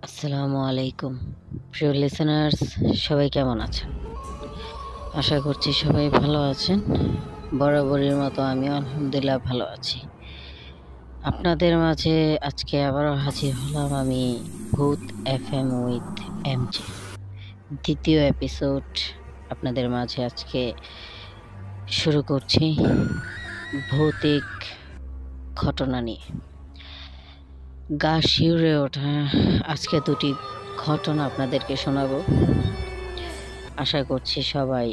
আসসালামু আলাইকুম প্রিয় লিসেনার্স, সবাই কেমন আছেন? আশা করছি সবাই ভালো আছেন। বরাবরের মতো আমি আলহামদুলিল্লাহ ভালো আছি। আপনাদের মাঝে আজকে আবারও হাজির হলাম আমি ভূত এফএম উইথ এমজে দ্বিতীয় এপিসোড আপনাদের মাঝে আজকে শুরু করছি ভৌতিক ঘটনা নিয়ে। গা শিউরে ওঠা আজকে দুটি ঘটনা আপনাদেরকে শোনাবো। আশা করছি সবাই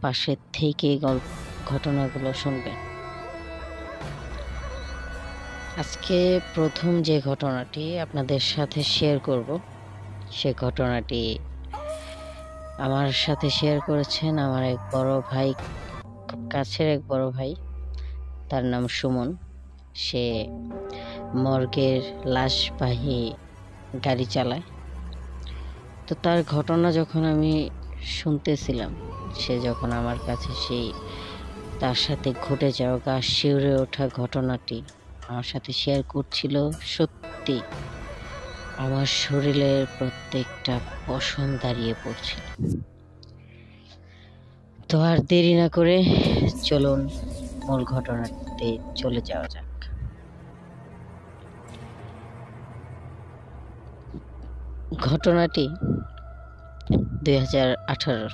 পাশে থেকে ঘটনাগুলো শুনবেন। আজকে প্রথম যে ঘটনাটি আপনাদের সাথে শেয়ার করব, সে ঘটনাটি আমার সাথে শেয়ার করেছেন আমার এক বড় ভাই, খুব কাছের এক বড় ভাই। তার নাম সুমন। সে মর্গের লাশবাহী গাড়ি চালায়। তো তার ঘটনা যখন আমি শুনতেছিলাম, সে যখন আমার কাছে সেই তার সাথে ঘটে যাওয়া গা শিউরে ওঠা ঘটনাটি আমার সাথে শেয়ার করছিল, সত্যি আমার শরীরের প্রত্যেকটা পশম দাঁড়িয়ে পড়ছিল। তো আর দেরি না করে চলুন মূল ঘটনাতে চলে যাওয়া যাক। ঘটনাটি 2018।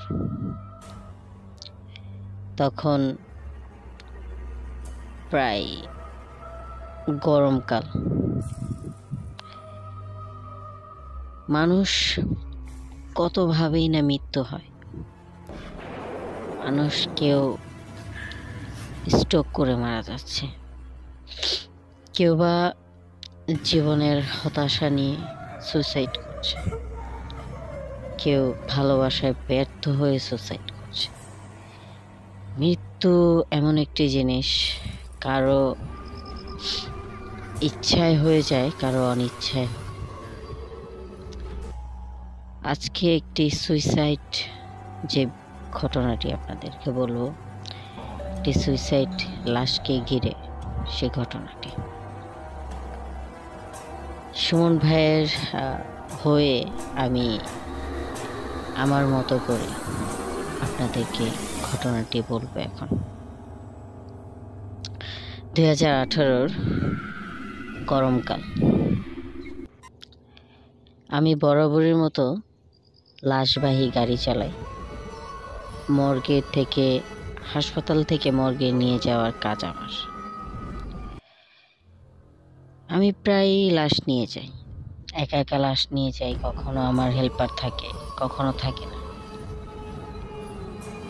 তখন প্রায় গরমকাল। মানুষ কতভাবেই না মৃত্যু হয়। মানুষ কেউ স্ট্রোক করে মারা যাচ্ছে, কেউ বা জীবনের হতাশা নিয়ে সুসাইড করছে, কেউ ভালোবাসায় ব্যর্থ হয়ে সুসাইড করছে। মৃত্যু এমন একটি জিনিস, কারো ইচ্ছায় হয়ে যায়, কারো অনিচ্ছায়। আজকে একটি সুইসাইড যে ঘটনাটি আপনাদেরকে বলবো, একটি সুইসাইড লাশকে ঘিরে সে ঘটনাটি। সুমন ভাইয়ের হয়ে আমি আমার মতো করে আপনাদেরকে ঘটনাটি বলবো। এখন 2018 গরমকাল। আমি বরাবরের মতো লাশবাহী গাড়ি চালাই। মর্গের থেকে, হাসপাতাল থেকে মর্গে নিয়ে যাওয়ার কাজ আমার। আমি প্রায় লাশ নিয়ে যাই, একা একা লাশ নিয়ে যাই। কখনো আমার হেল্পার থাকে, কখনো থাকে না।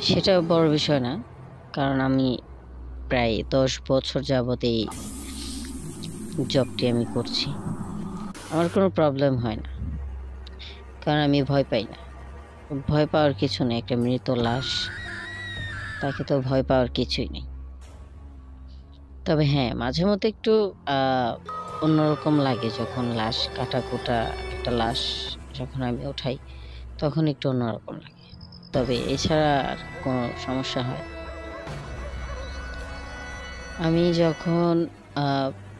সেটা বড় বিষয় না, কারণ আমি প্রায় 10 বছর যাবত এই জবটি আমি করছি। আমার কোনো প্রবলেম হয় না, কারণ আমি ভয় পাই না। ভয় পাওয়ার কিছু নেই। একটা মৃত লাশ, তাকে তো ভয় পাওয়ার কিছুই নেই। তবে হ্যাঁ, মাঝে মধ্যে একটু অন্যরকম লাগে যখন লাশ কাটাকুটা একটা লাশ যখন আমি উঠাই, তখন একটু অন্যরকম লাগে। তবে এছাড়া আর কোনো সমস্যা হয় না। আমি যখন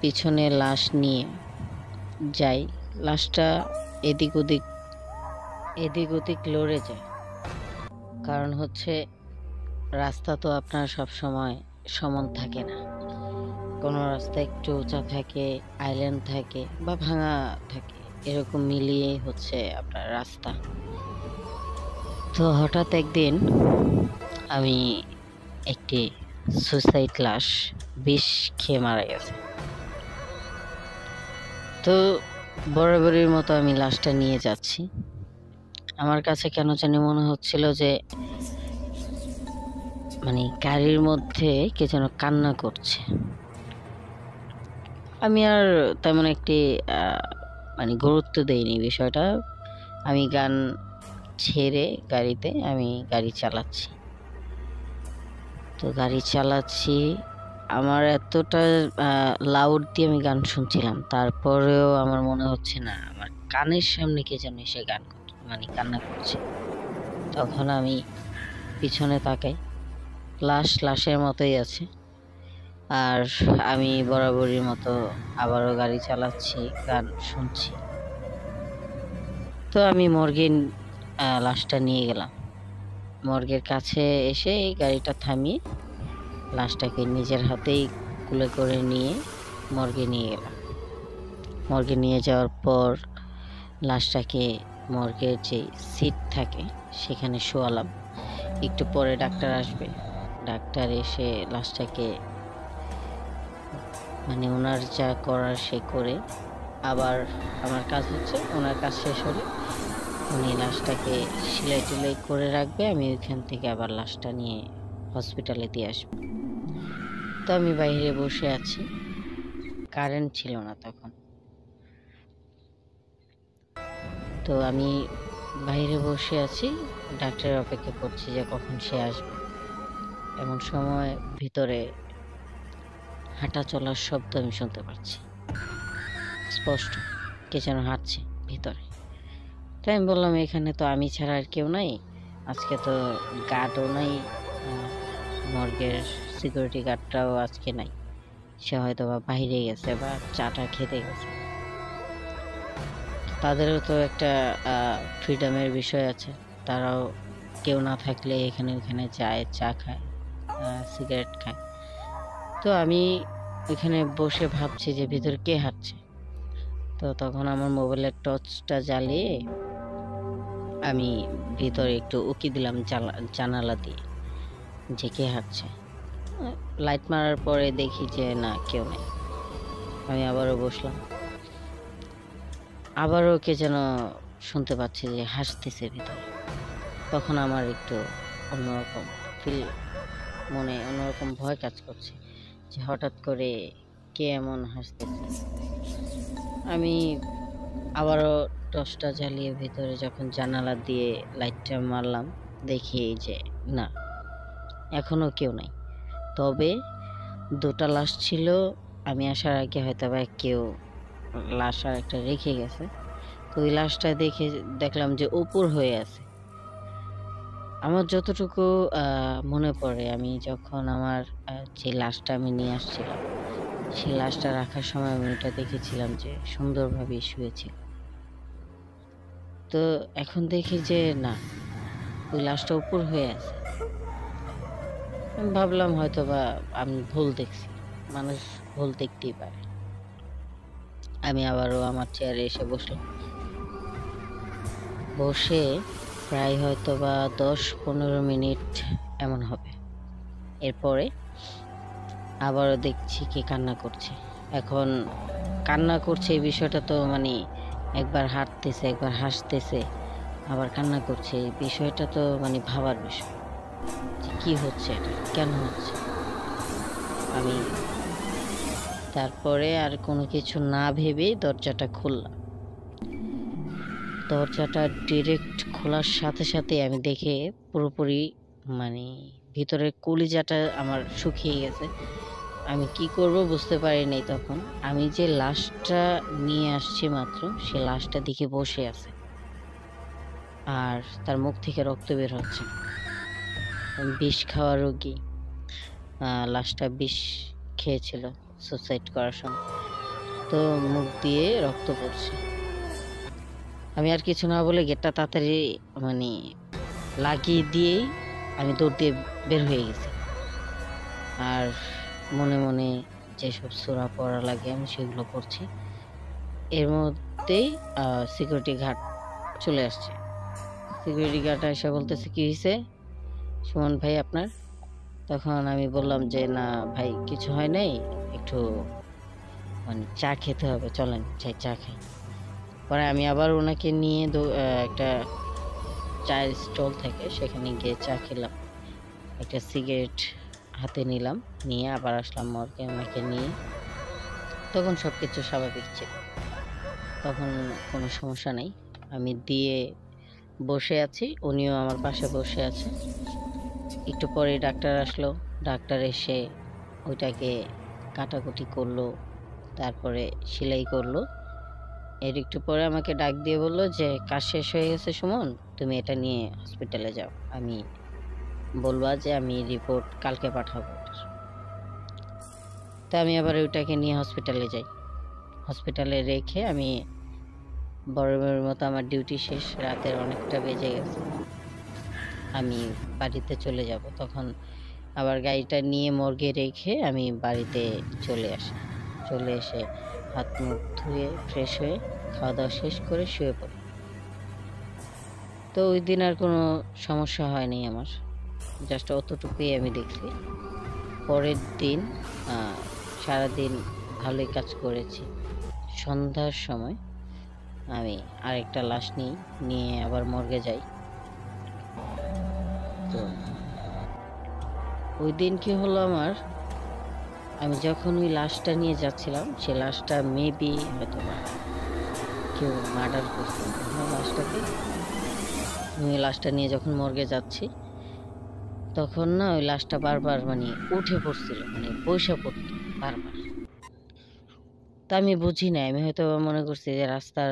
পিছনে লাশ নিয়ে যাই, লাশটা এদিক ওদিক লড়ে যায়। কারণ হচ্ছে রাস্তা তো আপনার সব সময় সমান থাকে না। কোনো রাস্তা একটু উঁচা থাকে, আইল্যান্ড থাকে বা ভাঙা থাকে, এরকম মিলিয়ে হচ্ছে আপনার রাস্তা। তো হঠাৎ একদিন আমি একটি সুসাইড লাশ বিষ খেয়ে মারা গেছে। তো বরাবরের মতো আমি লাশটা নিয়ে যাচ্ছি। আমার কাছে কেন জানি মনে হচ্ছিল যে গাড়ির মধ্যে কে যেন কান্না করছে। আমি আর তেমন একটি গুরুত্ব দেইনি বিষয়টা। আমি গান ছেড়ে গাড়িতে আমি গাড়ি চালাচ্ছি। তো গাড়ি চালাচ্ছি, আমার এতটা লাউড দিয়ে আমি গান শুনছিলাম, তারপরেও আমার মনে হচ্ছে না, আমার কানের সামনে কে যেন এসে গান কান্না করছে। তখন আমি পিছনে তাকাই, লাশের মতোই আছে। আর আমি বরাবরের মতো আবারও গাড়ি চালাচ্ছি, গান শুনছি। তো আমি মর্গে লাশটা নিয়ে গেলাম। মর্গের কাছে এসে গাড়িটা থামিয়ে লাশটাকে নিজের হাতেই কুলে করে নিয়ে মর্গে নিয়ে গেলাম। মর্গে নিয়ে যাওয়ার পর লাশটাকে মর্গের যে সিট থাকে সেখানে শোয়ালাম। একটু পরে ডাক্তার আসবে। ডাক্তার এসে লাশটাকে মানে ওনার যা করার সে করে, আবার আমার কাজ হচ্ছে ওনার কাজ শেষ হলে উনি লাশটাকে সেলাই টেলাই করে রাখবে, আমি ওইখান থেকে আবার লাশটা নিয়ে হসপিটালে দিয়ে আসবো। তো আমি বাইরে বসে আছি, কারেন্ট ছিল না তখন। তো আমি বাইরে বসে আছি, ডাক্তারের অপেক্ষা করছি যে কখন সে আসবে। এমন সময় ভিতরে হাঁটা চলার শব্দ আমি শুনতে পাচ্ছি স্পষ্ট, কে যেন হাঁটছে ভিতরে। তাই আমি বললাম এখানে তো আমি ছাড়া আর কেউ নাই, আজকে তো গার্ডও নাই, মর্গের সিকিউরিটি গার্ডটাও আজকে নাই, সে হয়তো বা বাইরে গেছে বা চাটা খেতে গেছে। তাদেরও তো একটা ফ্রিডমের বিষয় আছে, তারাও কেউ না থাকলে এখানে ওখানে যায়, চা খায়, সিগারেট খায়। তো আমি ওইখানে বসে ভাবছি যে ভিতরে কে হাঁটছে। তো তখন আমার মোবাইলের টর্চটা জ্বালিয়ে আমি ভিতরে একটু উকি দিলাম জানালা দিয়ে যে কে হাঁটছে। লাইট মারার পরে দেখি যে না, কেউ নেই। আমি আবারও বসলাম, আবারও কে যেন শুনতে পাচ্ছি যে হাসতেছে ভিতরে। তখন আমার একটু অন্যরকম ফিল, মনে অন্যরকম ভয় কাজ করছে যে হঠাৎ করে কে এমন হাসতেছে। আমি আবারও টর্চটা জ্বালিয়ে ভিতরে যখন জানালা দিয়ে লাইটটা মারলাম, দেখি যে না, এখনো কেউ নাই। তবে দুটা লাশ ছিল, আমি আসার আগে হয়তো বা কেউ লাশ আর একটা রেখে গেছে। তো ওই লাশটা দেখলাম যে উপর হয়ে আছে। আমার যতটুকু মনে পড়ে, আমি যখন আমার যে লাশটা আমি নিয়ে আসছিলাম, সেই লাশটা রাখার সময় আমি ওটা দেখেছিলাম যে সুন্দরভাবে শুয়েছিল। তো এখন দেখি যে না, ওই লাশটা উপর হয়ে আছে। আমি ভাবলাম হয়তো বা আমি ভুল দেখছি, মানুষ ভুল দেখতেই পারে। আমি আবারও আমার চেয়ারে এসে বসলাম। বসে প্রায় হয়তো বা 10-15 মিনিট এমন হবে। এরপরে আবারও দেখছি কে কান্না করছে। এখন কান্না করছে এই বিষয়টা তো মানে একবার হাঁটতেছে, একবার হাসতেছে, আবার কান্না করছে, এই বিষয়টা তো মানে ভাবার বিষয় যে কি হচ্ছে, এটা কেন হচ্ছে। আমি তারপরে আর কোনো কিছু না ভেবেই দরজাটা খুললাম। দরজাটা ডিরেক্ট খোলার সাথে সাথে আমি দেখে পুরোপুরি মানে ভিতরের কলিজাটা আমার শুকিয়ে গেছে। আমি কি করব বুঝতে পারিনি তখন। আমি যে লাশটা নিয়ে আসছি মাত্র, সে লাশটা দেখে বসে আছে আর তার মুখ থেকে রক্ত বের হচ্ছে। বিষ খাওয়া রোগী, লাশটা বিষ খেয়েছিল সুসাইড করার সময়, তো মুখ দিয়ে রক্ত পড়ছে। আমি আর কিছু না বলে গেটটা তাড়াতাড়ি মানে লাগিয়ে দিয়েই আমি দৌড় দিয়ে বের হয়ে গেছি। আর মনে মনে যেসব সূরা পড়া লাগে আমি সেগুলো পড়ছি। এর মধ্যেই সিকিউরিটি গার্ড চলে আসছে। সিকিউরিটি গার্ড এসে বলতেছে, কি হয়েছে সুমন ভাই আপনার? তখন আমি বললাম যে না ভাই, কিছু হয় নাই, একটু মানে চা খেতে হবে, চলেন চাই চা খাই। পরে আমি আবার ওনাকে নিয়ে একটা চায়ের স্টল থেকে সেখানে গিয়ে চা খেলাম, একটা সিগারেট হাতে নিলাম, নিয়ে আবার আসলাম মর্গে ওনাকে নিয়ে। তখন সব কিছু স্বাভাবিক ছিল, তখন কোনো সমস্যা নেই। আমি দিয়ে বসে আছি, উনিও আমার পাশে বসে আছে। একটু পরে ডাক্তার আসলো। ডাক্তার এসে ওইটাকে কাটাকুটি করলো, তারপরে সেলাই করলো। এর একটু পরে আমাকে ডাক দিয়ে বললো যে কাজ শেষ হয়ে গেছে সুমন, তুমি এটা নিয়ে হসপিটালে যাও, আমি বলবা যে আমি রিপোর্ট কালকে পাঠাবো। তো আমি আবার ওইটাকে নিয়ে হসপিটালে যাই। হসপিটালে রেখে আমি বরাবরের মতো আমার ডিউটি শেষ, রাতের অনেকটা বেজে গেছে, আমি বাড়িতে চলে যাব। তখন আবার গাড়িটা নিয়ে মর্গে রেখে আমি বাড়িতে চলে আসি। চলে এসে হাত মুখ ধুয়ে ফ্রেশ হয়ে খাওয়া দাওয়া শেষ করে শুয়ে পড়ি। তো ওই দিন আর কোনো সমস্যা হয়নি আমার, জাস্ট অতটুকুই আমি দেখছি। পরের দিন সারাদিন ভালোই কাজ করেছি। সন্ধ্যার সময় আমি আরেকটা লাশ নিয়ে আবার মর্গে যাই। তো ওই দিন কি হলো আমার, আমি যখন ওই লাশটা নিয়ে যাচ্ছিলাম, সে লাশটা মেবি হয়তো কেউ মার্ডার করছে লাশটাকে। আমি ওই লাশটা নিয়ে যখন মর্গে যাচ্ছি, তখন না ওই লাশটা বারবার মানে উঠে পড়ছিল, মানে বসে পড়তো বারবার। তা আমি বুঝি না, আমি হয়তো মনে করছি যে রাস্তার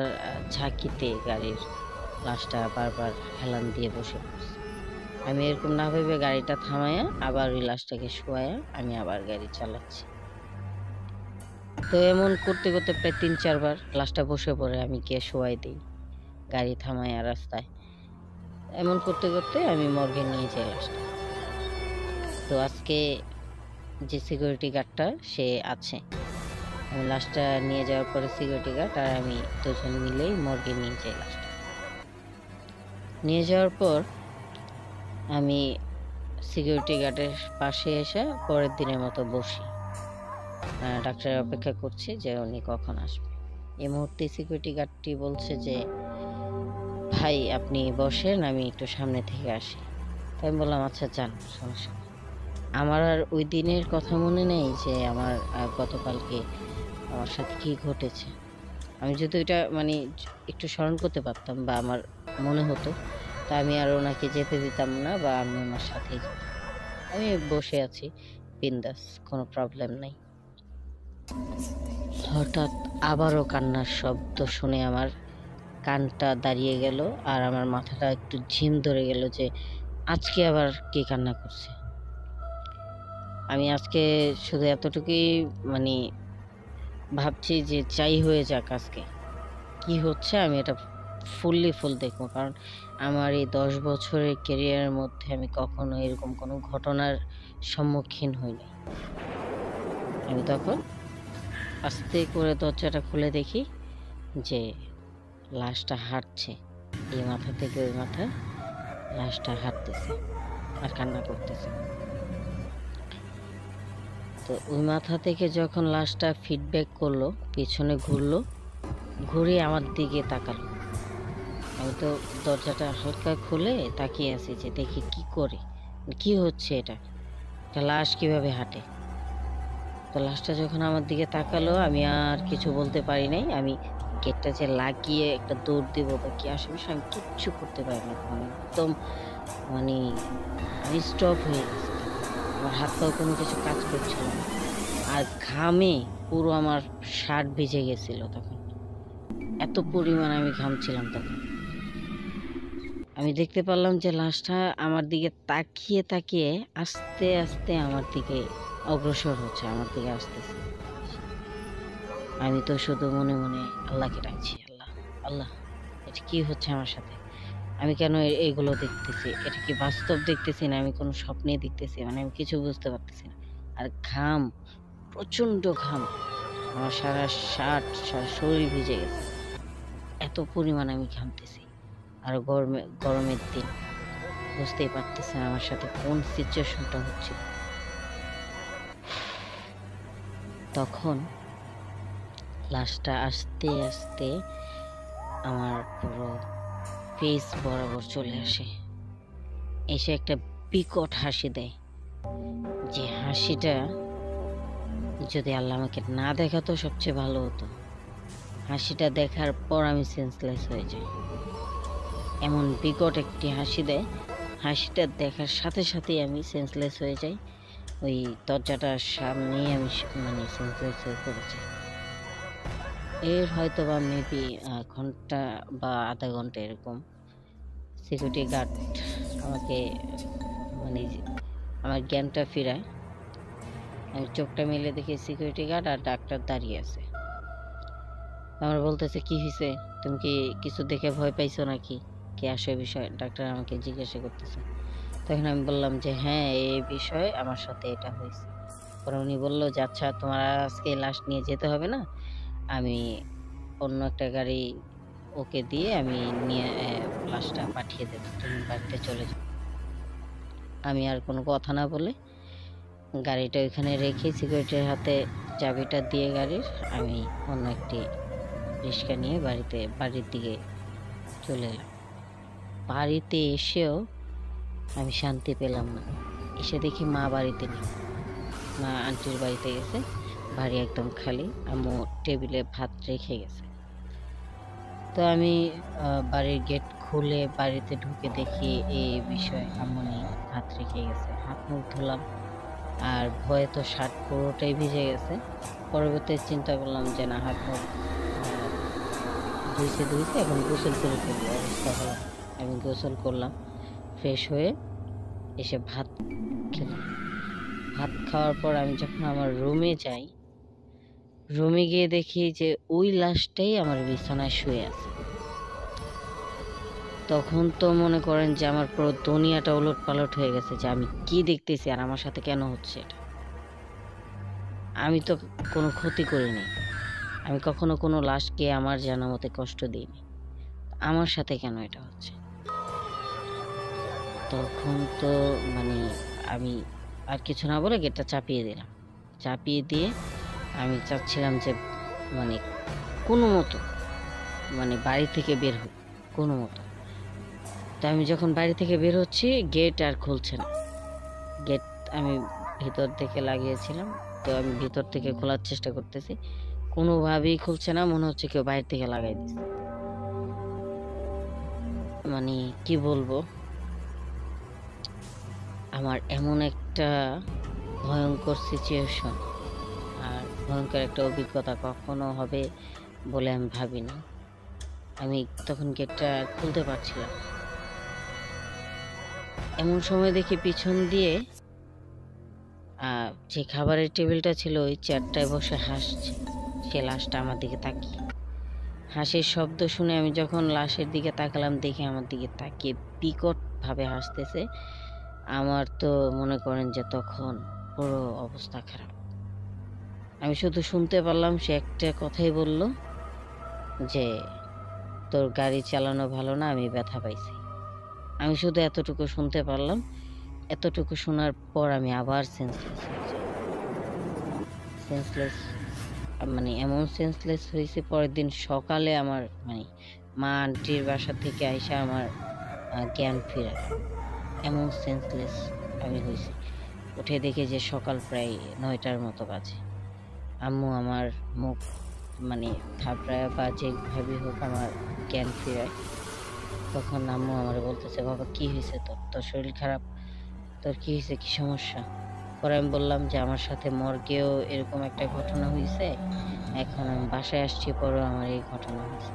ঝাঁকিতে গাড়ির লাশটা বারবার হেলান দিয়ে বসে পড়ছে। আমি এরকম না ভেবে গাড়িটা থামায়া আবার ওই লাশটাকে শোয়ায়া আমি আবার গাড়ি চালাচ্ছি। তো এমন করতে করতে প্রায় ৩-৪ বার লাশটা বসে পড়ে, আমি গিয়ে শোয়াই দিই গাড়ি থামায়া রাস্তায়। এমন করতে করতে আমি মর্গে নিয়ে যাই লাশটা। তো আজকে যে সিকিউরিটি গার্ডটা সে আছে, আমি লাশটা নিয়ে যাওয়ার পরে সিকিউরিটি গার্ড আর আমি দুজন মিলেই মর্গে নিয়ে যাই লাশটা। নিয়ে যাওয়ার পর আমি সিকিউরিটি গার্ডের পাশে এসে পরের দিনের মতো বসি, ডাক্তারের অপেক্ষা করছি যে উনি কখন আসবে। এই মুহূর্তে সিকিউরিটি গার্ডটি বলছে যে ভাই আপনি বসেন, আমি একটু সামনে থেকে আসি। তাই আমি বললাম আচ্ছা যান, সমস্যা নেই। আমার আর ওই দিনের কথা মনে নেই যে আমার গতকালকে আমার সাথে কি ঘটেছে। আমি যদি ওইটা মানে একটু স্মরণ করতে পারতাম বা আমার মনে হতো, তা আমি আর ওনাকে যেতে দিতাম না বা আমি ওনার সাথেই যেতাম। আমি বসে আছি বিন্দাস, কোনো প্রবলেম নাই। হঠাৎ আবারও কান্নার শব্দ শুনে আমার কানটা দাঁড়িয়ে গেল আর আমার মাথাটা একটু ঝিম ধরে গেল যে আজকে আবার কে কান্না করছে। আমি আজকে শুধু এতটুকুই মানে ভাবছি যে যাই হয়ে যাক, আজকে কি হচ্ছে আমি এটা ফুল দেখবো। কারণ আমার এই 10 বছরের ক্যারিয়ারের মধ্যে আমি কখনো এরকম কোনো ঘটনার সম্মুখীন হইনি। আমি তখন আস্তে করে দরজাটা খুলে দেখি যে লাশটা হাঁটছে, এই মাথা থেকে ওই মাথা লাশটা হাঁটতেছে আর কান্না করতেছে। তো ওই মাথা থেকে যখন লাশটা ফিডব্যাক করলো, পিছনে ঘুরলো, ঘুরে আমার দিকে তাকালো। আমি তো দরজাটা হালকা খুলে তাকিয়ে আছি যে দেখি কি করে, কি হচ্ছে, এটা একটা লাশ কিভাবে হাঁটে। তো লাশটা যখন আমার দিকে তাকালো, আমি আর কিছু বলতে পারি নাই। আমি গেটটা যে লাগিয়ে একটা দৌড় দিব বা কি আশেপাশে আমি কিচ্ছু করতে পারি না। মানে একদম মানে আমি স্টপ হয়ে গেছি, আমার হাত পাও কোনো কিছু কাজ করছিল না। আর ঘামে পুরো আমার শার্ট ভিজে গেছিল তখন, এত পরিমাণ আমি ঘামছিলাম তখন। আমি দেখতে পারলাম যে লাশটা আমার দিকে তাকিয়ে তাকিয়ে আস্তে আস্তে আমার দিকে অগ্রসর হচ্ছে, আমার দিকে আসতেছে। আমি তো শুধু মনে মনে আল্লাহকে ডাকছি, আল্লাহ আল্লাহ এটা কি হচ্ছে আমার সাথে, আমি কেন এগুলো দেখতেছি, এটা কি বাস্তব দেখতেছি না আমি কোনো স্বপ্নে দেখতেছি, মানে আমি কিছু বুঝতে পারতেছি না। আর ঘাম, প্রচন্ড ঘাম, আমার সারা শার্ট সারা শরীর ভিজে গেছে, এত পরিমাণ আমি ঘামতেছি। আর গরমের দিন, বুঝতেই পারতেছেন আমার সাথে কোন সিচুয়েশনটা হচ্ছে। তখন লাশটা আস্তে আস্তে আমার পুরো ফেস বরাবর চলে আসে, এসে একটা বিকট হাসি দেয়। যে হাসিটা যদি আল্লাহ আমাকে না দেখাতো সবচেয়ে ভালো হতো। হাসিটা দেখার পর আমি সেন্সলেস হয়ে যাই, এমন বিকট একটি হাসি দেয়। হাসিটা দেখার সাথে সাথেই আমি সেন্সলেস হয়ে যাই। ওই দরজাটার সামনেই আমি মানে সেন্সলেস হয়ে পড়েছি। এর হয়তো বা মেবি ঘন্টা বা আধা ঘন্টা এরকম সিকিউরিটি গার্ড আমাকে মানে আমার জ্ঞানটা ফিরায়। আমি চোখটা মেলে দেখি সিকিউরিটি গার্ড আর ডাক্তার দাঁড়িয়ে আছে। আমার বলতেছে, কি হয়েছে, তুমি কি কিছু দেখে ভয় পাইছো নাকি, কি আসে বিষয়, ডাক্তার আমাকে জিজ্ঞাসা করতেছে। তখন আমি বললাম যে হ্যাঁ, এই বিষয়ে আমার সাথে এটা হয়েছে। পরে উনি বলল যে আচ্ছা, তোমার আজকে লাশ নিয়ে যেতে হবে না, আমি অন্য একটা গাড়ি ওকে দিয়ে আমি নিয়ে লাশটা পাঠিয়ে দেবো, তুমি বাড়িতে চলে যাও। আমি আর কোনো কথা না বলে গাড়িটা ওইখানে রেখে সিকিউরিটির হাতে চাবিটা দিয়ে গাড়ির আমি অন্য একটি রিক্সা নিয়ে বাড়ির দিকে চলে এলাম। বাড়িতে এসেও আমি শান্তি পেলাম না। এসে দেখি মা বাড়িতে নেই, মা আন্টির বাড়িতে গেছে, বাড়ি একদম খালি, আম্মু টেবিলে ভাত রেখে গেছে। তো আমি বাড়ির গেট খুলে বাড়িতে ঢুকে দেখি এই বিষয়, আম্মু নেই, ভাত রেখে গেছে। হাত মুখ ধুলাম, আর ভয়ে তো শার্ট পুরোটাই ভিজে গেছে। পরবর্তী চিন্তা করলাম যে না, হাত মুখ ধুইছে এখন গোসল করে ফেলবো, অবস্থা হলো। আমি গোসল করলাম, ফ্রেশ হয়ে এসে ভাত খেলাম। ভাত খাওয়ার পর আমি যখন আমার রুমে যাই, রুমে গিয়ে দেখি যে ওই লাশটাই আমার বিছানায় শুয়ে আছে। তখন তো মনে করেন যে আমার পুরো দুনিয়াটা উলট পালট হয়ে গেছে, যে আমি কি দেখতেছি আর আমার সাথে কেন হচ্ছে এটা। আমি তো কোনো ক্ষতি করিনি, আমি কখনো কোনো লাশকে আমার জানা মতে কষ্ট দিইনি, আমার সাথে কেন এটা হচ্ছে। তখন তো মানে আমি আর কিছু না বলে গেটটা চাপিয়ে দিলাম। চাপিয়ে দিয়ে আমি চাচ্ছিলাম যে মানে কোনো মতো বাড়ি থেকে বের হই, কোনো মতো। তো আমি যখন বাড়ি থেকে বের হচ্ছি, গেট আর খুলছে না। গেট আমি ভিতর থেকে লাগিয়েছিলাম, তো আমি ভিতর থেকে খোলার চেষ্টা করতেছি, কোনোভাবেই খুলছে না, মনে হচ্ছে কেউ বাইরে থেকে লাগাই দিচ্ছে। মানে কি বলবো, আমার এমন একটা ভয়ঙ্কর সিচুয়েশন আর ভয়ঙ্কর একটা অভিজ্ঞতা কখনো হবে বলে আমি ভাবিনি। আমি তখন গেটটা খুলতে পারছিলাম। এমন সময় দেখি পিছন দিয়ে যে খাবারের টেবিলটা ছিল ওই চেয়ারটায় বসে হাসছে সে, লাশটা আমার দিকে তাকিয়ে। হাসির শব্দ শুনে আমি যখন লাশের দিকে তাকালাম, দেখি আমার দিকে তাকিয়ে বিকট ভাবে হাসতেছে। আমার তো মনে করেন যে তখন পুরো অবস্থা খারাপ। আমি শুধু শুনতে পারলাম সে একটা কথাই বলল যে তোর গাড়ি চালানো ভালো না, আমি ব্যথা পাইছি। আমি শুধু এতটুকু শুনতে পারলাম। এতটুকু শোনার পর আমি আবার সেন্সলেস হয়ে যাই। সেন্সলেস এমন সেন্সলেস হয়েছে, পরের দিন সকালে আমার মা আন্টির বাসা থেকে আইসা আমার জ্ঞান ফিরায়। এমন সেন্সলেস আমি হয়েছি। উঠে দেখি যে সকাল প্রায় 9টার মতো বাজে। আম্মু আমার মুখ থাপড়ায় বা যেভাবে হোক আমার জ্ঞান ফিরায়। তখন আম্মু আমার বলতেছে, বাবা কি হয়েছে, তোর শরীর খারাপ, তোর কি হয়েছে, কি সমস্যা? পরে আমি বললাম যে আমার সাথে মর্গেও এরকম একটা ঘটনা হয়েছে, এখন আমি বাসায় আসছি, পরেও আমার এই ঘটনা হয়েছে।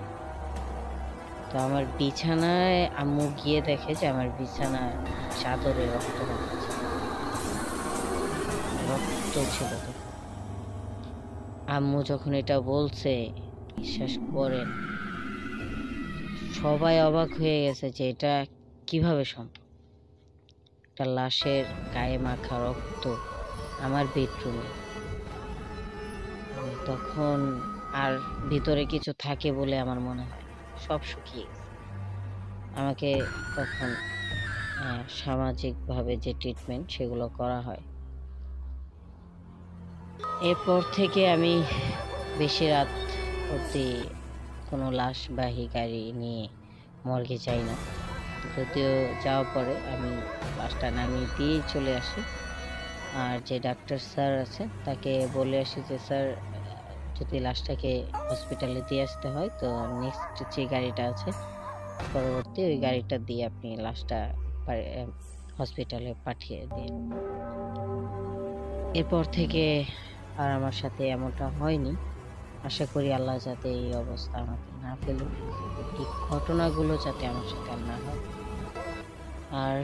তো আমার বিছানায় আম্মু গিয়ে দেখে যে আমার বিছানার চাদরে রক্ত ছিল। তখন আম্মু যখন এটা বলছে, বিশ্বাস করেন সবাই অবাক হয়ে গেছে যে এটা কিভাবে সম্ভব। একটা লাশের গায়ে মাখা রক্ত আমার বেডরুমে। তখন আর ভিতরে কিছু থাকে বলে আমার মনে হয় না, সব শুকিয়ে গেছে। আমাকে তখন সামাজিকভাবে যে ট্রিটমেন্ট সেগুলো করা হয়। এরপর থেকে আমি বেশি রাত অবধি কোনো লাশবাহী গাড়ি নিয়ে মর্গে যাই না। যদিও যাওয়ার পরে আমি লাশটা নামিয়ে দিয়েই চলে আসি। আর যে ডাক্তার স্যার আছে তাকে বলে আসি যে স্যার, যদি লাশটাকে হসপিটালে দিয়ে আসতে হয় তো নেক্সট যে গাড়িটা আছে পরবর্তী, ওই গাড়িটা দিয়ে আপনি লাশটা হসপিটালে পাঠিয়ে দিন। এরপর থেকে আর আমার সাথে এমনটা হয়নি। আশা করি আল্লাহ যাতে এই অবস্থা আমাকে না ফেলুক, এই ঘটনাগুলো যাতে আমার সাথে আর না হয়। আর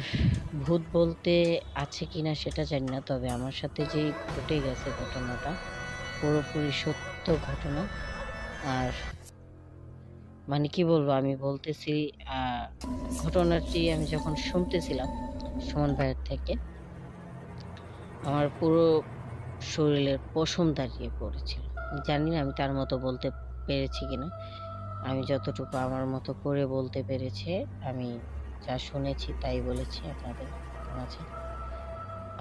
ভূত বলতে আছে কিনা সেটা জানি না, তবে আমার সাথে যে ঘটে গেছে ঘটনাটা পুরোপুরি সত্য ঘটনা। আর মানে কি বলবো, আমি বলতেছি ঘটনাটি আমি যখন শুনতেছিলাম সুমন ভাইয়ের থেকে, আমার পুরো শরীরের পশম দাঁড়িয়ে পড়েছিল। জানি না আমি তার মতো বলতে পেরেছি কিনা। আমি যতটুকু আমার মতো করে বলতে পেরেছি, আমি যা শুনেছি তাই বলেছি আপনাদের মাঝে।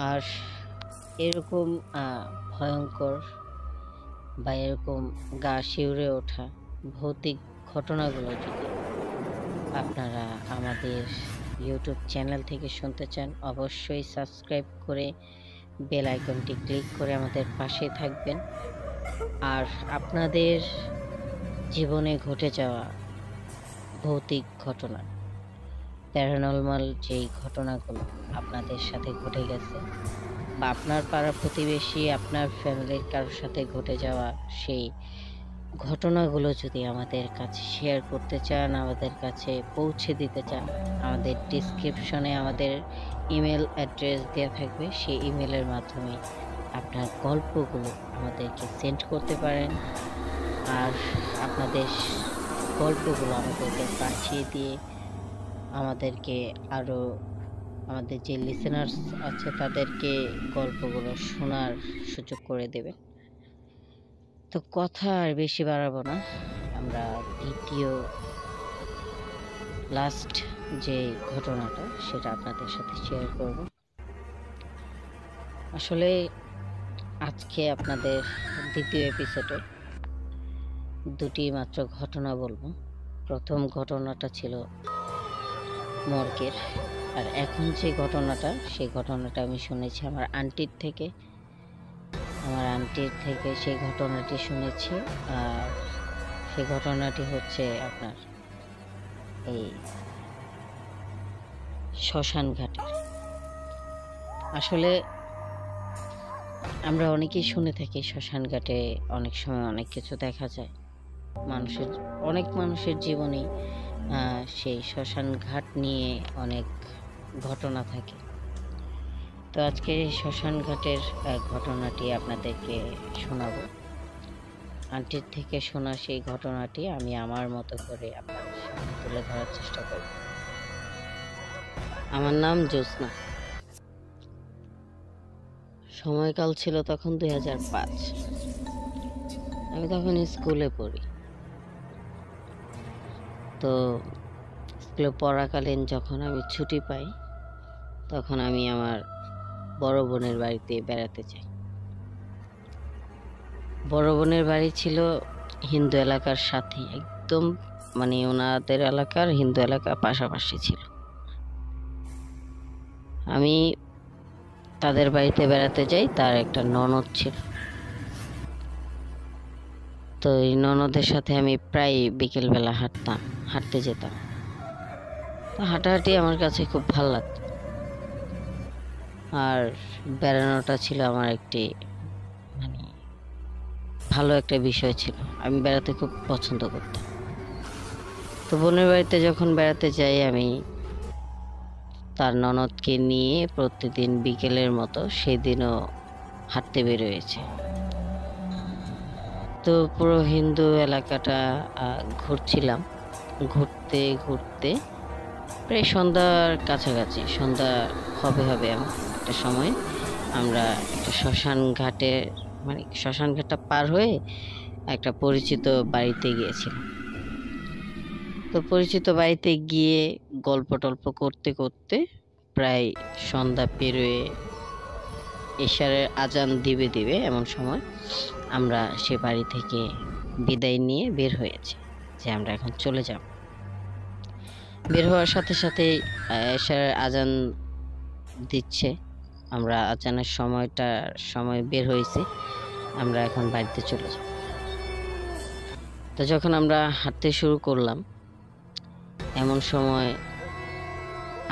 আর এরকম ভয়ঙ্কর বা এরকম গা শিউরে ওঠা ভৌতিক ঘটনাগুলো যদি আপনারা আমাদের ইউটিউব চ্যানেল থেকে শুনতে চান, অবশ্যই সাবস্ক্রাইব করে বেল আইকনটি ক্লিক করে আমাদের পাশে থাকবেন। আর আপনাদের জীবনে ঘটে যাওয়া ভৌতিক ঘটনা, প্যারানর্মাল যেই ঘটনাগুলো আপনাদের সাথে ঘটে গেছে বা আপনার পাড়া প্রতিবেশী, আপনার ফ্যামিলির কারোর সাথে ঘটে যাওয়া সেই ঘটনাগুলো যদি আমাদের কাছে শেয়ার করতে চান, আমাদের কাছে পৌঁছে দিতে চান, আমাদের ডিসক্রিপশনে আমাদের ইমেল অ্যাড্রেস দেওয়া থাকবে। সেই ইমেলের মাধ্যমে আপনার গল্পগুলো আমাদেরকে সেন্ড করতে পারেন। আর আপনাদের গল্পগুলো আমাদেরকে পাঠিয়ে দিয়ে আমাদেরকে আরও, আমাদের যে লিসেনার্স আছে তাদেরকে গল্পগুলো শোনার সুযোগ করে দেবে। তো কথা আর বেশি বাড়াবো না, আমরা দ্বিতীয় লাস্ট যে ঘটনাটা সেটা আপনাদের সাথে শেয়ার করব। আসলে আজকে আপনাদের দ্বিতীয় এপিসোডে দুটি মাত্র ঘটনা বলবো। প্রথম ঘটনাটা ছিল মর্গের, আর এখন যে ঘটনাটা, সেই ঘটনাটা আমি শুনেছি আমার আন্টির থেকে। সেই ঘটনাটি শুনেছি। আর সেই ঘটনাটি হচ্ছে আপনার এই শ্মশান ঘাটের। আসলে আমরা অনেকেই শুনে থাকি শ্মশান ঘাটে অনেক সময় অনেক কিছু দেখা যায়। অনেক মানুষের জীবনেই সেই শ্মশান ঘাট নিয়ে অনেক ঘটনা থাকে। তো আজকে শ্মশান ঘাটের ঘটনাটি আপনাদেরকে শোনাবো। আন্টির থেকে শোনা সেই ঘটনাটি আমি আমার মতো করে আপনাদের সামনে তুলে ধরার চেষ্টা করব। আমার নাম জ্যোৎস্না। সময়কাল ছিল তখন 2005। আমি তখন স্কুলে পড়ি। তো স্কুলে পড়াকালীন যখন আমি ছুটি পাই, তখন আমি আমার বড় বোনের বাড়িতে বেড়াতে যাই। বড় বোনের বাড়ি ছিল হিন্দু এলাকার সাথে, একদম মানে ওনাদের এলাকার হিন্দু এলাকা পাশাপাশি ছিল। আমি তাদের বাড়িতে বেড়াতে যাই, তার একটা ননদ ছিল। তো এই ননদের সাথে আমি প্রায় বিকেলবেলা হাঁটতে যেতাম। তো হাঁটাহাঁটি আমার কাছে খুব ভালো লাগতো। আর বেড়ানোটা ছিল আমার একটি মানে ভালো একটা বিষয় ছিল। আমি বেড়াতে খুব পছন্দ করতাম। তো বোনের বাড়িতে যখন বেড়াতে যাই, আমি তার ননদকে নিয়ে প্রতিদিন বিকেলের মতো সেদিনও হাঁটতে বেরোয়েছে। তো পুরো হিন্দু এলাকাটা ঘুরছিলাম। ঘুরতে ঘুরতে প্রায় সন্ধ্যার কাছাকাছি, সন্ধ্যা হবে এমন একটা সময় আমরা একটা শ্মশান ঘাটটা পার হয়ে একটা পরিচিত বাড়িতে গিয়েছিলাম। তো পরিচিত বাড়িতে গিয়ে গল্প টল্প করতে করতে প্রায় সন্ধ্যা পেরোয় এশারের আজান দিবে এমন সময় আমরা সে বাড়ি থেকে বিদায় নিয়ে বের হয়েছি যে আমরা এখন চলে যাব। বের হওয়ার সাথে সাথে এশারের আজান দিচ্ছে, আমরা আজানের সময় বের হয়েছি, আমরা এখন বাড়িতে চলে যাব। তো যখন আমরা হাঁটতে শুরু করলাম, এমন সময়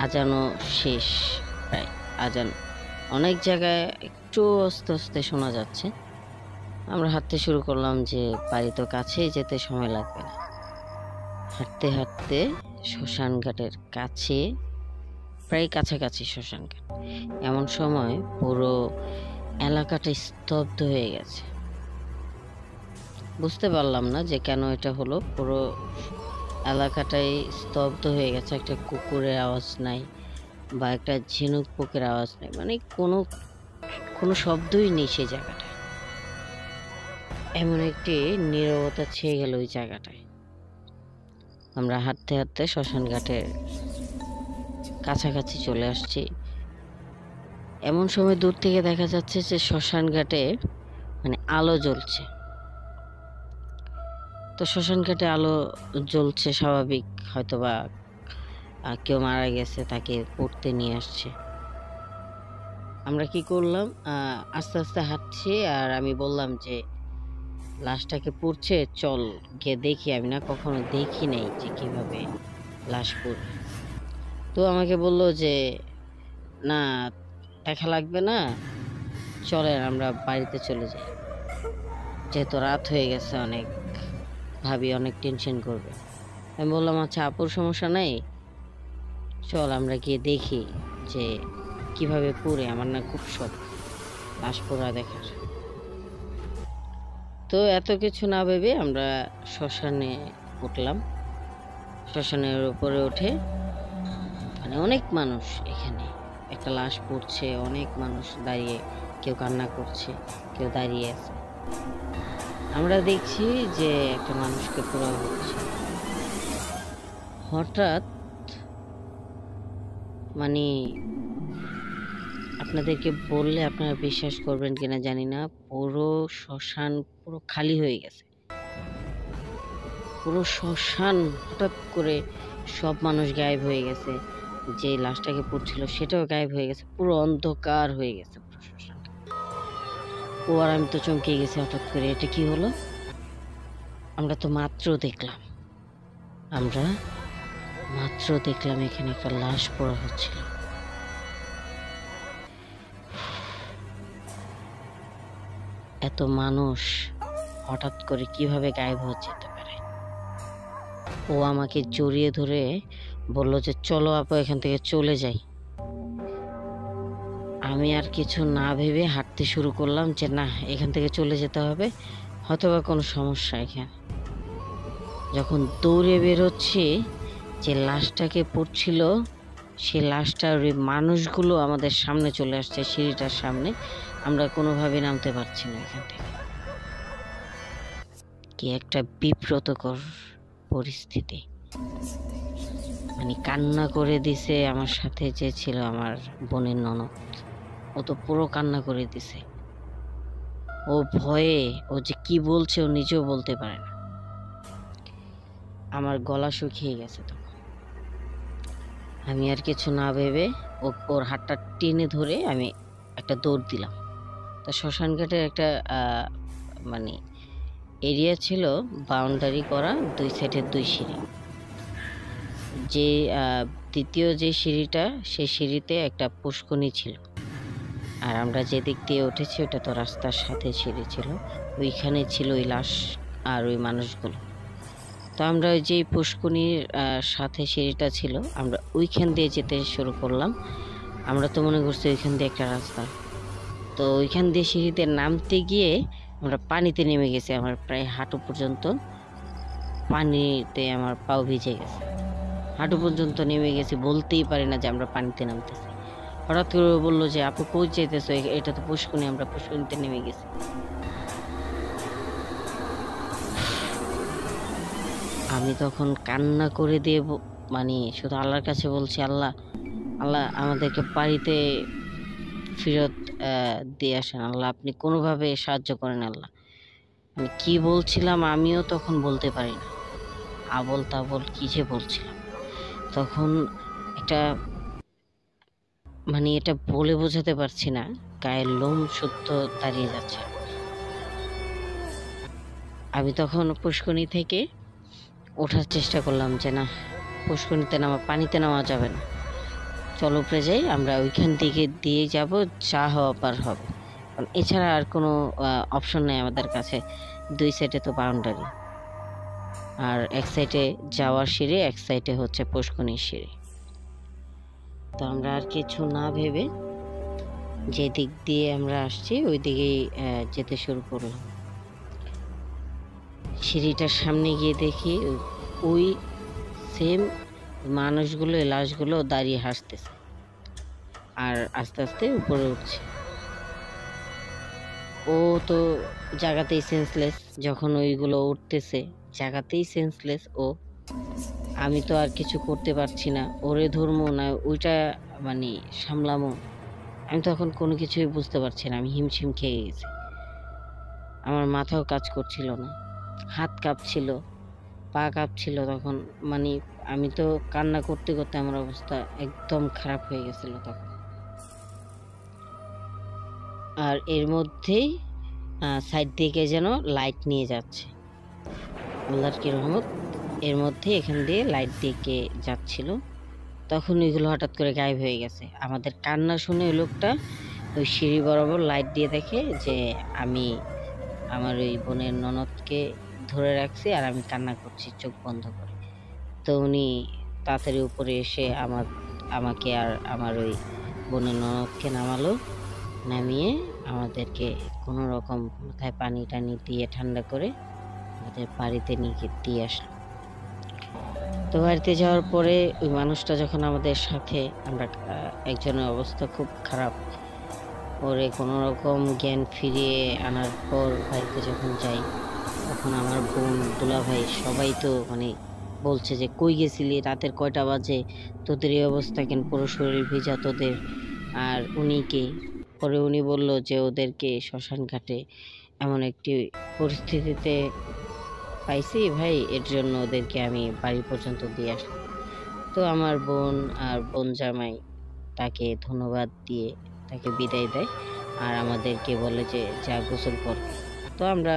আজানও শেষ, প্রায় আজান অনেক জায়গায় একটু আস্তে আস্তে শোনা যাচ্ছে। আমরা হাঁটতে শুরু করলাম যে বাড়ি তো কাছেই, যেতে সময় লাগবে না। হাঁটতে হাঁটতে শ্মশান ঘাটের কাছে, প্রায় কাছাকাছি শ্মশান ঘাট, এমন সময় পুরো এলাকাটা স্তব্ধ হয়ে গেছে। বুঝতে পারলাম না যে কেন এটা হলো। পুরো এলাকাটাই স্তব্ধ হয়ে গেছে। একটা কুকুরের আওয়াজ নাই বা একটা ঝিনুক পোকের আওয়াজ নাই, মানে কোনো শব্দই নেই সেই জায়গাটায়। এমন একটি নীরবতা ছেয়ে গেল ওই জায়গাটায়। আমরা হাঁটতে হাঁটতে শ্মশান ঘাটের কাছাকাছি চলে আসছি। এমন সময় দূর থেকে দেখা যাচ্ছে যে শ্মশান ঘাটে মানে আলো জ্বলছে। তো শ্মশান ঘাটে আলো জ্বলছে স্বাভাবিক, হয়তোবা কেউ মারা গেছে, তাকে পুড়তে নিয়ে আসছে। আমরা কি করলাম, আস্তে আস্তে হাঁটছি আর আমি বললাম যে লাশটাকে পুড়ছে, চল গিয়ে দেখি। আমি না কখনো দেখি নাই যে কিভাবে লাশ পুড়ে। তো আমাকে বলল যে না, দেখা লাগবে না, চলেন আমরা বাড়িতে চলে যাই, যেহেতু রাত হয়ে গেছে অনেক, ভাবি অনেক টেনশন করবে। আমি বললাম আচ্ছা আপুর সমস্যা নাই, চল আমরা গিয়ে দেখি যে কিভাবে পুড়ে। আমার না খুব শখ লাশ পোড়া দেখার। তো এত কিছু না ভেবে আমরা শ্মশানে উঠলাম। শ্মশানের উপরে উঠে মানে অনেক মানুষ, এখানে একটা লাশ পড়ছে, অনেক মানুষ দাঁড়িয়ে, কেউ কান্না করছে, কেউ দাঁড়িয়ে আছে। আমরা দেখছি যে একটা মানুষকে পোড়া হচ্ছে। হঠাৎ মানে আপনাদেরকে বললে আপনারা বিশ্বাস করবেন কিনা জানি না, পুরো শ্মশান পুরো খালি হয়ে গেছে। পুরো শ্মশান হঠাৎ করে সব মানুষ গায়েব হয়ে গেছে। যে লাশটাকে পুড়ছিল সেটাও গায়েব হয়ে গেছে। পুরো অন্ধকার হয়ে গেছে পুরো শ্মশানটা। ও আর আমি তো চমকে গেছি হঠাৎ করে, এটা কি হলো? আমরা মাত্র দেখলাম এখানে একটা লাশ পোড়া হচ্ছিল। এত মানুষ হঠাৎ করে কিভাবে গায়েব হয়ে যেতে পারে? ও আমাকে জড়িয়ে ধরে বলল যে চলো আপু এখান থেকে চলে যাই। আমি আর কিছু না ভেবে হাঁটতে শুরু করলাম যে না, এখান থেকে চলে যেতে হবে, হয়তোবা কোনো সমস্যা এখানে। যখন দৌড়ে বেরোচ্ছি, যে লাশটাকে পড়ছিল সেই লাশটার ওই মানুষগুলো আমাদের সামনে চলে আসছে, সিঁড়িটার সামনে। আমরা কোনোভাবে নামতে পারছি না এখান থেকে। কি একটা বিব্রতকর পরিস্থিতি। মানে কান্না করে দিছে আমার সাথে যে ছিল আমার বোনের ননদ, ও তো পুরো কান্না করে দিছে। ও ভয়ে, ও যে কি বলছে ও নিজেও বলতে পারে না। আমার গলা শুকিয়ে গেছে তখন। আমি আর কিছু না ভেবে ওর হাতটা টেনে ধরে আমি একটা দৌড় দিলাম। তো শ্মশান ঘাটের একটা মানে এরিয়া ছিল, বাউন্ডারি করা, দুই সাইডের দুই সিঁড়ি। যে দ্বিতীয় যে সিঁড়িটা, সেই সিঁড়িতে একটা পুষ্করণী ছিল। আর আমরা যে দিক দিয়ে উঠেছি ওটা তো রাস্তার সাথে সিঁড়ি ছিল, ওইখানে ছিল ওই লাশ আর ওই মানুষগুলো। তো আমরা ওই যে পুষ্করণীর সাথে সিঁড়িটা ছিল, আমরা ওইখান দিয়ে যেতে শুরু করলাম। আমরা তো মনে করছি ওইখান দিয়ে একটা রাস্তা। তো ওইখান দিয়ে সিঁড়িতে নামতে গিয়ে আমরা পানিতে নেমে গেছি। আমার প্রায় হাঁটু পর্যন্ত পানিতে আমার পাও ভিজে গেছে। হাঁটু পর্যন্ত নেমে গেছি, বলতেই পারি না যে আমরা পানিতে নামতেছি। হঠাৎ করে বললো যে আপু কই যেতেছো, এটা তো পুষ্করণী, আমরা পুষ্করণীতে নেমে গেছি। আমি তখন কান্না করে দিয়ে মানে শুধু আল্লাহর কাছে বলছি, আল্লাহ আল্লাহ আমাদেরকে বাড়িতে ফেরত দিয়ে আসেন আল্লাহ, আপনি কোনোভাবে সাহায্য করেন আল্লাহ। আমি কি বলছিলাম আমিও তখন বলতে পারি না, আবল তাবল কি যে বলছিলাম তখন। একটা মানে এটা বলে বোঝাতে পারছি না, গায়ের লোম শুদ্ধ দাঁড়িয়ে যাচ্ছে। আমি তখন পুষ্করণী থেকে ওঠার চেষ্টা করলাম যে না, পুষ্করণীতে পানিতে নামা যাবে না, চলো উপরে যাই, আমরা ওইখান থেকে দিয়ে যাব, যা হওয়া পার হবে। কারণ এছাড়া আর কোনো অপশন নেই আমাদের কাছে। দুই সাইডে তো বাউন্ডারি, আর এক সাইডে যাওয়ার সিঁড়ি, এক সাইডে হচ্ছে পুষ্করণীর সিঁড়ি। তো আমরা আর কিছু না ভেবে যে দিক দিয়ে আমরা আসছি ওই দিকেই যেতে শুরু করলাম। সিঁড়িটার সামনে গিয়ে দেখি ওই সেম মানুষগুলো, এই লাশগুলো দাঁড়িয়ে হাসতেছে আর আস্তে আস্তে উপরে উঠছে। ও তো জায়গাতেই সেন্সলেস, যখন ওইগুলো উঠতেছে জায়গাতেই সেন্সলেস ও। আমি তো আর কিছু করতে পারছি না, ওরে ধরবো না ওইটা মানে সামলামো, আমি তখন কোনো কিছুই বুঝতে পারছি না। আমি হিমশিম খেয়ে গেছি, আমার মাথাও কাজ করছিল না, হাত কাঁপছিল, পা কাঁপছিল তখন। মানে আমি তো কান্না করতে করতে আমার অবস্থা একদম খারাপ হয়ে গেছিল তখন। আর এর মধ্যেই সাইড থেকে যেন লাইট নিয়ে যাচ্ছে, আল্লাহর কি রহমত, এর মধ্যে এখান দিয়ে লাইট দিকে যাচ্ছিল। তখন ওইগুলো হঠাৎ করে গায়েব হয়ে গেছে। আমাদের কান্না শুনে ওই লোকটা ওই সিঁড়ি বরাবর লাইট দিয়ে দেখে যে আমি আমার ওই বোনের ননদকে ধরে রাখছি আর আমি কান্না করছি চোখ বন্ধ করে। তো উনি তাড়াতাড়ি উপরে এসে আমাকে আর আমার ওই বোনের ননদকে নামালো, নামিয়ে আমাদেরকে কোনো রকম মাথায় পানি টানি দিয়ে ঠান্ডা করে আমাদের বাড়িতে নিয়ে দিয়ে আসলো। তো বাড়িতে যাওয়ার পরে ওই মানুষটা যখন আমাদের সাথে, আমরা একজনের অবস্থা খুব খারাপ, ওরে কোনো রকম জ্ঞান ফিরিয়ে আনার পর বাড়িতে যখন যাই, তখন আমার বোন, দুলাভাই সবাই তো মানে বলছে যে কই গেছিলি, রাতের কয়টা বাজে, তোদের এই অবস্থা কেন, পুরো শরীর ভিজা তোদের। আর উনি কে? পরে উনি বলল যে ওদেরকে শ্মশান ঘাটে এমন একটি পরিস্থিতিতে পাইছি ভাই, এর জন্য ওদেরকে আমি বাড়ি পর্যন্ত দিয়ে আসলাম। তো আমার বোন আর বোন জামাই তাকে ধন্যবাদ দিয়ে তাকে বিদায় দেয় আর আমাদেরকে বলে যে যা গোসল কর। তো আমরা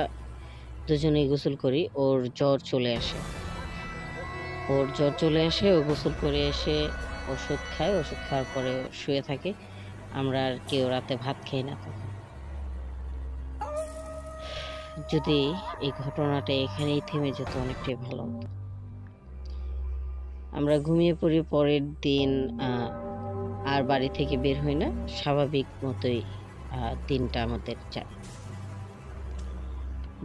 দুজনেই গোসল করি। ওর জ্বর চলে আসে, ও গোসল করে এসে ওষুধ খায়, ওষুধ খাওয়ার পরে শুয়ে থাকে। আমরা আর কেউ রাতে ভাত খাই না তখন। যদি এই ঘটনাটা এখানেই থেমে যেত অনেকটাই ভালো হতো। আমরা ঘুমিয়ে পড়ি। পরের দিন আর বাড়ি থেকে বের হই না, স্বাভাবিক মতোই দিনটা আমাদের যায়।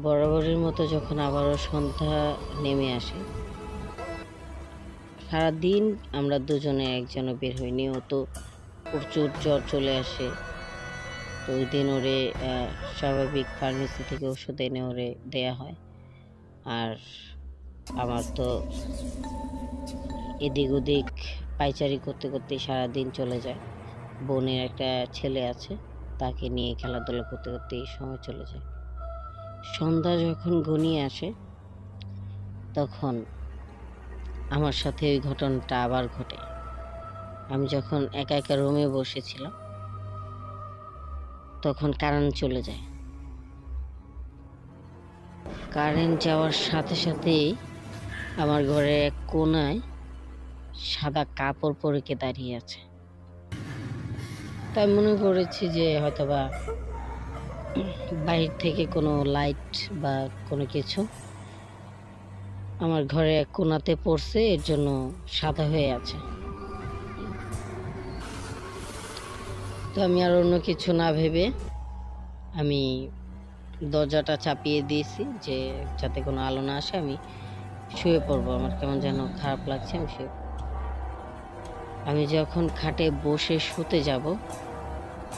বরাবরের মতো যখন আবারও সন্ধ্যা নেমে আসে, সারাদিন আমরা দুজনে একজনও বের হইনি। ও তো প্রচুর জ্বর চলে আসে। তো ওই দিন ওরে স্বাভাবিক ফার্মেসি থেকে ওষুধ এনে ওরে দেয়া হয়। আর আমার তো এদিক ওদিক পাইচারি করতে করতে সারাদিন চলে যায়। বোনের একটা ছেলে আছে, তাকে নিয়ে খেলাধুলা করতে করতে এই সময় চলে যায়। সন্ধ্যা যখন ঘনিয়ে আসে, তখন আমার সাথে ওই ঘটনাটা আবার ঘটে। আমি যখন একা একা রুমে বসেছিলাম, তখন কারেন্ট চলে যায়। কারেন্ট যাওয়ার সাথে সাথেই আমার ঘরের এক কোনায় সাদা কাপড় পরে কে দাঁড়িয়ে আছে। তাই মনে করেছি যে হয়তোবা বাইরে থেকে কোনো লাইট বা কোনো কিছু আমার ঘরে এক কোনাতে পড়ছে, এর জন্য সাদা হয়ে আছে। তো আমি আর অন্য কিছু না ভেবে আমি দরজাটা চাপিয়ে দিয়েছি যে যাতে কোনো আলো না আসে, আমি শুয়ে পড়বো। আমার কেমন যেন খারাপ লাগছে, আমি শুয়ে পড়বো। আমি যখন খাটে বসে শুতে যাব,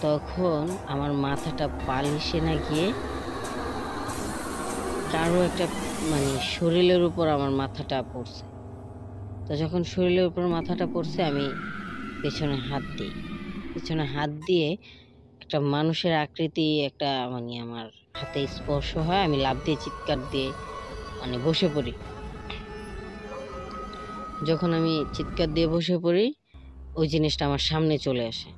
তখন আমার মাথাটা বালিশে না গিয়ে কারো একটা মানে শরীরের উপর আমার মাথাটা পড়ছে। তো যখন শরীরের উপর মাথাটা পড়ছে, আমি পেছনে হাত দিয়ে একটা মানুষের আকৃতি একটা মানে আমার হাতে স্পর্শ হয়। আমি লাফ দিয়ে চিৎকার দিয়ে মানে বসে পড়ি। যখন আমি চিৎকার দিয়ে বসে পড়ি, ওই জিনিসটা আমার সামনে চলে আসে,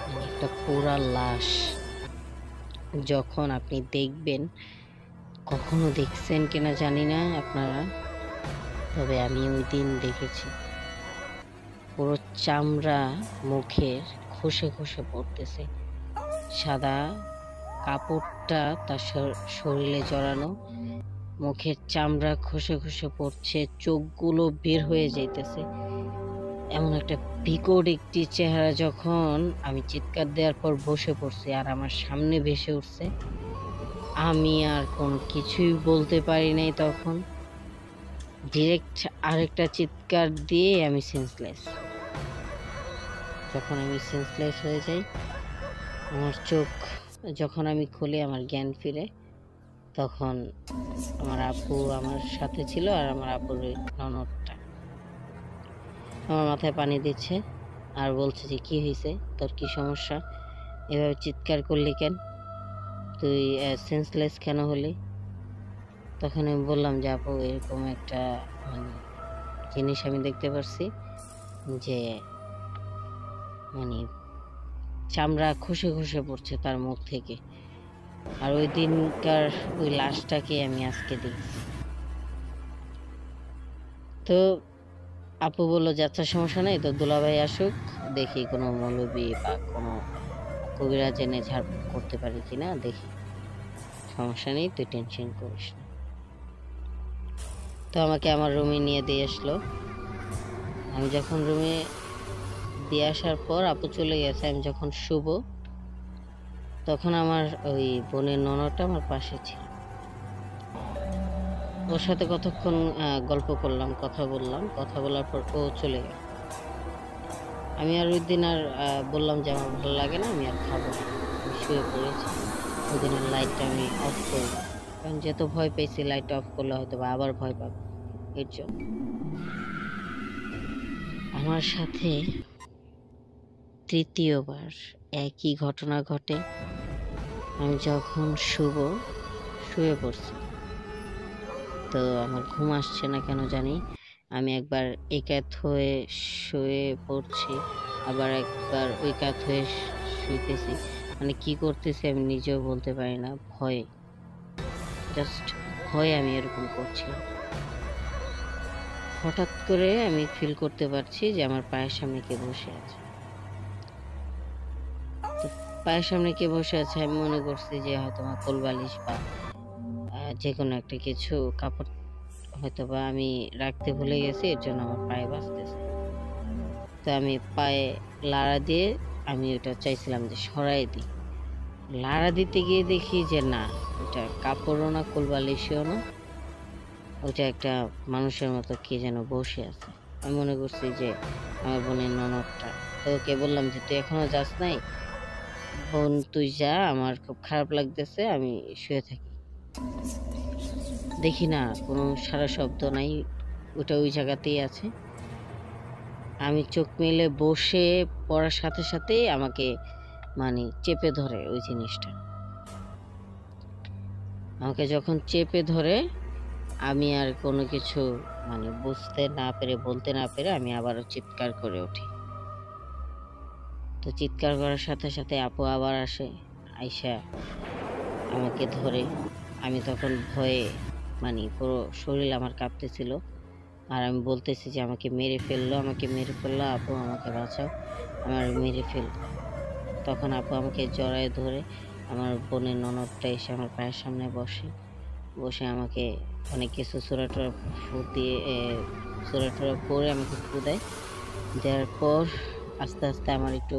মানে একটা পোড়া লাশ। যখন আপনি দেখবেন, কখনো দেখছেন কিনা জানি না আপনারা, তবে আমি ওই দিন দেখেছি, পুরো চামড়া মুখের খসে খসে পড়তেছে। সাদা কাপড়টা তার শরীরে জড়ানো, মুখের চামড়া খসে খসে পড়ছে, চোখগুলো বের হয়ে যাইতেছে। এমন একটা বিকট একটি চেহারা যখন আমি চিৎকার দেওয়ার পর বসে পড়ছি আর আমার সামনে ভেসে উঠছে, আমি আর কোনো কিছুই বলতে পারি নাই তখন। ডিরেক্ট আরেকটা চিৎকার দিয়ে আমি সেন্সলেস। যখন আমি সেন্সলেস হয়ে যাই, আমার চোখ যখন আমি খুলি, আমার জ্ঞান ফিরে, তখন আমার আপু আমার সাথে ছিল, আর আমার আপুর ওই ননদটা আমার মাথায় পানি দিচ্ছে আর বলছে যে কি হয়েছে, তোর কি সমস্যা, এভাবে চিৎকার করলি কেন, তুই সেন্সলেস কেন হলি? তখন আমি বললাম যে আপু এরকম একটা মানে জিনিস আমি দেখতে পারছি যে মানে চামড়া খসে খসে পড়ছে তার মুখ থেকে, আর ওই দিনকার ওই লাশটাকে আমি আজকে দেখছি। তো আপু বললো যে আচ্ছা সমস্যা নেই, তো দুলাভাই আসুক, দেখি কোনো মৌলবি বা কোনো কবিরাজ এনে ঝাড়ফুঁক করতে পারি কিনা দেখি, সমস্যা নেই, তুই টেনশন করিস না। তো আমাকে আমার রুমে নিয়ে দিয়ে আসলো। আমি যখন রুমে দিয়ে আসার পর আপু চলে গেছে, আমি যখন শুব তখন আমার ওই বোনের ননদটা আমার পাশে ছিল। ওর সাথে কতক্ষণ গল্প করলাম, কথা বললাম, কথা বলার পর ও চলে গেল। আমি আর ওই দিন আর বললাম যে আমার ভালো লাগে না, আমি আর খাবো না, আমি শুয়ে পড়েছি। ওই দিনের লাইটটা আমি অফ করলাম, কারণ যেহেতু ভয় পেয়েছি, লাইট অফ করলে হয়তো বা আবার ভয় পাবো। এর জন্য আমার সাথে তৃতীয়বার একই ঘটনা ঘটে। আমি যখন শুয়ে পড়ছি, তো আমার ঘুম আসছে না কেন জানি, আমি একবার এই কাত হয়ে শুয়ে পড়ছি, আবার একবার ওই কাত হয়ে শুইতেছি, মানে কি করতেছি আমি নিজেও বলতে পারি না, ভয়ে, জাস্ট ভয়ে আমি এরকম করছিলাম। হঠাৎ করে আমি ফিল করতে পারছি যে আমার পায়ের সামনে কে বসে আছে। তো পায়ের সামনে কে বসে আছে, আমি মনে করছি যে হয়তো আমার কোলবালিশ বা যে কোনো একটা কিছু কাপড় হয়তো বা আমি রাখতে ভুলে গেছি, এর জন্য আমার পায়ে বাজতেছে। তো আমি পায়ে লাড়া দিয়ে আমি ওটা চাইছিলাম যে সরাই দিই। লাড়া দিতে গিয়ে দেখি যে না, ওটা কাপড়ও না, কোলবালিশও না, ওটা একটা মানুষের মতো কে যেন বসে আছে। আমি মনে করছি যে আমার বোনের ননদটা। তো ওকে বললাম যে তুই এখনো যাস নাই, বোন তুই যা, আমার খুব খারাপ লাগতেছে, আমি শুয়ে থাকি। দেখি না কোনো সারা শব্দ নাই, ওটা ওই জায়গাতেই আছে। আমি চোখ মেলে বসে পড়ার সাথে সাথেই আমাকে মানে চেপে ধরে ওই জিনিসটা। আমাকে যখন চেপে ধরে, আমি আর কোনো কিছু মানে বুঝতে না পেরে, বলতে না পেরে আমি আবারও চিৎকার করে উঠি। তো চিৎকার করার সাথে সাথে আপু আবার আসে, আইসা আমাকে ধরে। আমি তখন ভয়ে মানে পুরো শরীর আমার কাঁপতেছিল, আর আমি বলতেছি যে আমাকে মেরে ফেললো, আমাকে মেরে ফেললো, আপু আমাকে বাঁচাও, আমার মেরে ফেল। তখন আপু আমাকে জড়ায় ধরে, আমার বোনের ননদটা এসে আমার পায়ের সামনে বসে আমাকে অনেক কিছু সূরা টুরা সূরা টুরা পড়ে আমাকে ফু দেয়। দেওয়ার পর আস্তে আস্তে আমার একটু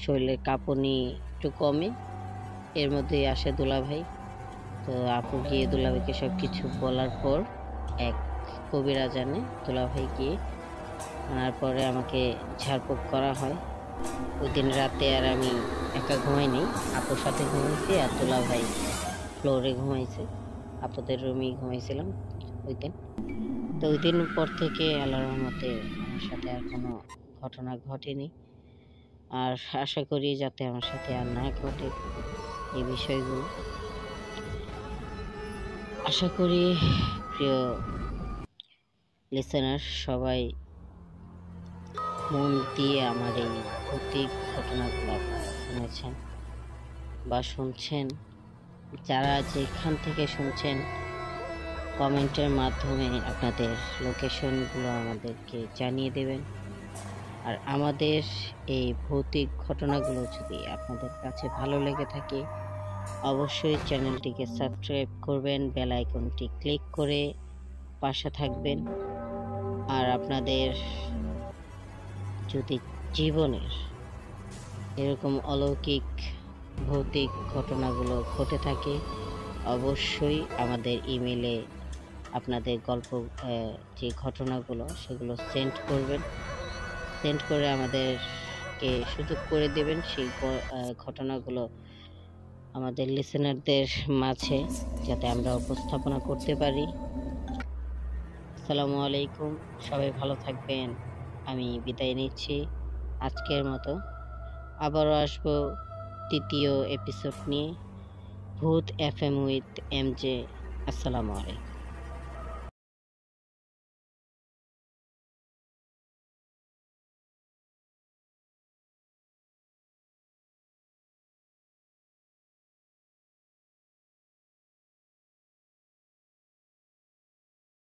শরীরের কাঁপুনি একটু কমে। এর মধ্যেই আসে দুলাভাই। তো আপু গিয়ে দুলাভাইকে সব কিছু বলার পর এক কবিরাজ আনে, দুলাভাই গিয়ে আনার পরে আমাকে ঝাড়ফুঁক করা হয়। ওই দিন রাতে আর আমি একা ঘুমাইনি, আপুর সাথে ঘুমাইছি, আর দুলাভাই ফ্লোরে ঘুমাইছে, আপুদের রুমেই ঘুমাইছিলাম ওই দিন। তো ওই দিন পর থেকে আল্লাহর রহমতে আমার সাথে আর কোনো ঘটনা ঘটেনি, আর আশা করি যাতে আমার সাথে আর না ঘটে এই বিষয়গুলো। আশা করি প্রিয় লিসেনার সবাই মন দিয়ে আমার এই ভৌতিক ঘটনাগুলো আপনারা শুনেছেন বা শুনছেন। যারা যেখান থেকে শুনছেন, কমেন্টের মাধ্যমে আপনাদের লোকেশনগুলো আমাদেরকে জানিয়ে দেবেন। আর আমাদের এই ভৌতিক ঘটনাগুলো যদি আপনাদের কাছে ভালো লেগে থাকে, অবশ্যই চ্যানেলটিকে সাবস্ক্রাইব করবেন, বেল আইকনটি ক্লিক করে পাশে থাকবেন। আর আপনাদের যদি জীবনের এরকম অলৌকিক ভৌতিক ঘটনাগুলো ঘটে থাকে, অবশ্যই আমাদের ইমেলে আপনাদের গল্প যে ঘটনাগুলো সেগুলো সেন্ড করবেন। সেন্ড করে আমাদেরকে সুযোগ করে দেবেন সেই ঘটনাগুলো আমাদের লিসেনারদের মাঝে যাতে আমরা উপস্থাপনা করতে পারি। আসসালামু আলাইকুম, সবাই ভালো থাকবেন। আমি বিদায় নিচ্ছি আজকের মতো। আবারও আসবো দ্বিতীয় এপিসোড নিয়ে, ভূত এফএম উইথ এমজে। আসসালামু আলাইকুম।